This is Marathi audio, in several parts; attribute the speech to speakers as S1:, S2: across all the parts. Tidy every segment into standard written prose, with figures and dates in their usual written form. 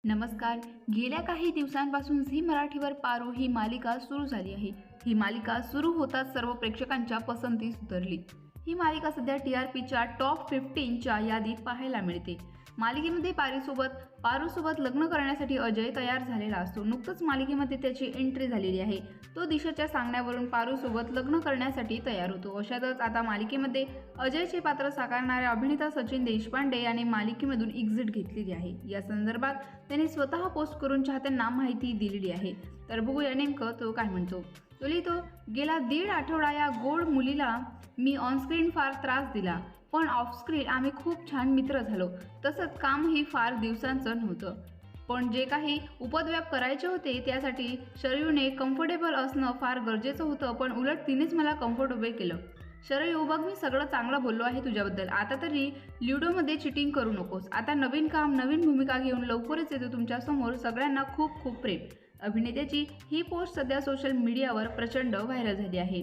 S1: नमस्कार. गेल्या काही दिवसांपासून झी मराठीवर पारू ही मालिका सुरू झाली आहे. ही मालिका सुरू होताच सर्व प्रेक्षकांच्या पसंतीस उतरली. ही मालिका सध्या TRPच्या टॉप 15च्या यादीत पाहायला मिळते. मालिकेमध्ये पारूसोबत लग्न करण्यासाठी अजय तयार झालेला असतो. नुकतंच मालिकेमध्ये त्याची एंट्री झालेली आहे. तो दिशाच्या सांगण्यावरून पारूसोबत लग्न करण्यासाठी तयार होतो. अशातच आता मालिकेमध्ये अजयचे पात्र साकारणाऱ्या अभिनेता सचिन देशपांडे याने मालिकेमधून एक्झिट घेतलेली आहे. या संदर्भात त्याने स्वतः पोस्ट करून चाहत्यांना माहिती दिलेली आहे. तर बघूया नेमकं तो काय म्हणतो. तो गेला 1.5 आठवडा या गोड मुलीला मी ऑनस्क्रीन फार त्रास दिला, पण ऑफस्क्रीन आम्ही खूप छान मित्र झालो. तसंच कामही फार दिवसांचं नव्हतं. पण जे काही उपद्व्याप करायचे होते त्यासाठी शरयूने कम्फर्टेबल असणं फार गरजेचं होतं, पण उलट तिनेच मला कम्फर्टेबल केलं. शरयू, बघ मी सगळं चांगलं बोललो आहे तुझ्याबद्दल. आता तरी ल्युडोमध्ये चिटिंग करू नकोस. आता नवीन काम, नवीन भूमिका घेऊन लवकरच येतो तुमच्यासमोर. सगळ्यांना खूप खूप प्रेम. अभिनेत्याची ही पोस्ट सध्या सोशल मीडियावर प्रचंड व्हायरल झाली आहे.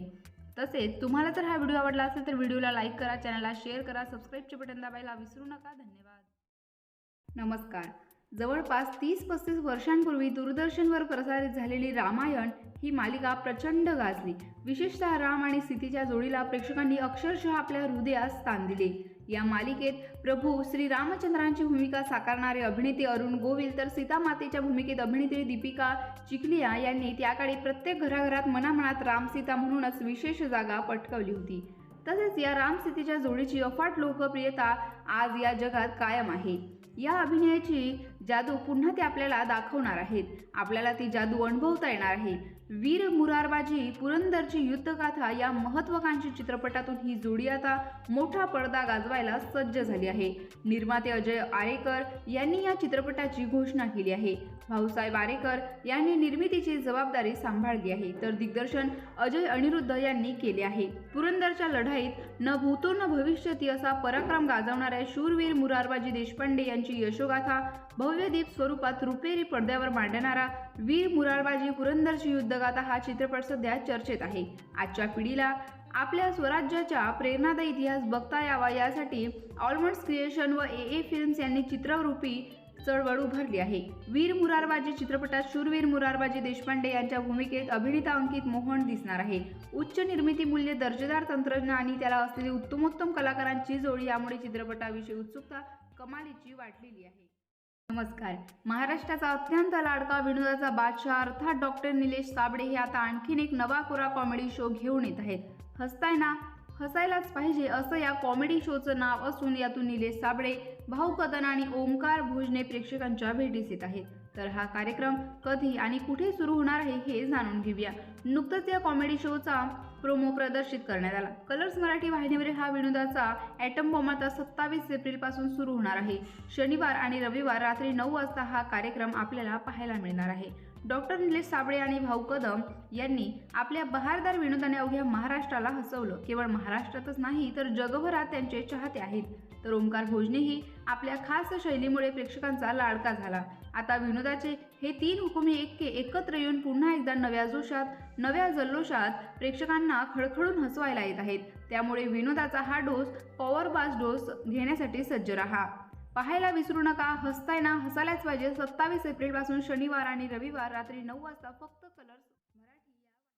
S1: तसेच तुम्हाला जर हा व्हिडिओ आवडला असेल तर व्हिडिओला लाईक करा, चॅनलला शेअर करा, सबस्क्राईबचे बटन दाबायला विसरू नका. धन्यवाद. नमस्कार. जवळपास 30-35 वर्षांपूर्वी दूरदर्शनवर प्रसारित झालेली रामायण ही मालिका प्रचंड गाजली. विशेषतः राम आणि सीतेच्या जोडीला प्रेक्षकांनी अक्षरशः आपल्या हृदयात स्थान दिले. या मालिकेत प्रभू श्री रामचंद्रांची भूमिका साकारणारे अभिनेते अरुण गोविल तर सीतामातेच्या भूमिकेत अभिनेत्री दीपिका चिखलिया यांनी त्याकाळी प्रत्येक घराघरात मनामनात रामसीता म्हणूनच विशेष जागा पटकावली होती. तसेच या राम सीतेच्या जोडीची अफाट लोकप्रियता आज या जगात कायम आहे. या अभिनयाची जादू पुन्हा ते आपल्याला दाखवणार आहेत. आपल्याला ती जादू अनुभवता येणार आहे. वीर मुरारबाजी पुरंदरची युद्धगाथा या महत्त्वाकांक्षी चित्रपटातून ही जोडी आता मोठा पडदा गाजवायला सज्ज झाली आहे. निर्माते अजय आरेकर यांनी या चित्रपटाची घोषणा केली आहे. भाऊसाहेब आरेकर यांनी निर्मितीची जबाबदारी सांभाळली आहे, तर दिग्दर्शन अजय अनिरुद्ध यांनी केले आहे. पुरंदरच्या लढाईत न भूतो न भविष्यती असा पराक्रम गाजवणाऱ्या शूरवीर मुरारबाजी देशपांडे यांची यशोगाथा भव्यदीप स्वरूपात रुपेरी पडद्यावर मांडणारा वीर मुरारबाजी पुरंदरची युद्धगाथा हा चित्रपट सध्या चर्चेत आहे. आजच्या पिढीला आपल्या स्वराज्याचा प्रेरणादायी इतिहास बघता यावा यासाठी ऑलमंड्स क्रिएशन व AA फिल्म्स यांनी चित्ररूपी चळवळ उभारली आहे. वीर मुरारबाजी चित्रपटात शूरवीर मुरारबाजी देशपांडे यांच्या भूमिकेत अभिनेता अंकित मोहन दिसणार आहे. उच्च निर्मिती मूल्य, दर्जेदार तंत्रज्ञान आणि त्याला असलेली उत्तमोत्तम कलाकारांची जोडी यामुळे चित्रपटाविषयी उत्सुकता कमालीची वाढलेली आहे. नमस्कार. महाराष्ट्राचा अत्यंत लाडका विनोदाचा बादशाह अर्थात डॉक्टर निलेश साबळे हे आता आणखीन एक नवा कोरा कॉमेडी शो घेऊन येत आहेत. हसताय ना, हसायलाच पाहिजे असं या कॉमेडी शोचं नाव असून यातून निलेश साबळे, भाऊ कदम आणि ओमकार भोजने प्रेक्षकांच्या भेटीस येत आहेत. तर हा कार्यक्रम कधी आणि कुठे सुरू होणार आहे हे जाणून घेऊया. नुकतंच या कॉमेडी शोचा प्रोमो प्रदर्शित करण्यात आला. कलर्स मराठी वाहिनीवरील हा विनोदाचा ॲटम बॉम्ब आता 27 एप्रिलपासून सुरू होणार आहे. शनिवार आणि रविवार रात्री 9 वाजता हा कार्यक्रम आपल्याला पाहायला मिळणार आहे. डॉक्टर निलेश साबळे आणि भाऊ कदम यांनी आपल्या बहारदार विनोदाने अवघ्या महाराष्ट्राला हसवलं. केवळ महाराष्ट्रातच नाही तर जगभरात त्यांचे चाहते आहेत. तर ओमकार भोजनेही आपल्या खास शैलीमुळे प्रेक्षकांचा लाडका झाला. आता विनोदाचे हे 3 हुकुमी एकत्र येऊन पुन्हा एकदा नव्या जोशात, नव्या जल्लोषात प्रेक्षकांना खळखळून हसवायला येत आहेत. त्यामुळे विनोदाचा हा डोस, पॉवरबाज डोस घेण्यासाठी सज्ज रहा. पाहायला विसरू नका. हसताय ना, हसायलाच पाहिजे. 27 एप्रिलपासून शनिवार आणि रविवार रात्री 9 वाजता फक्त कलर्स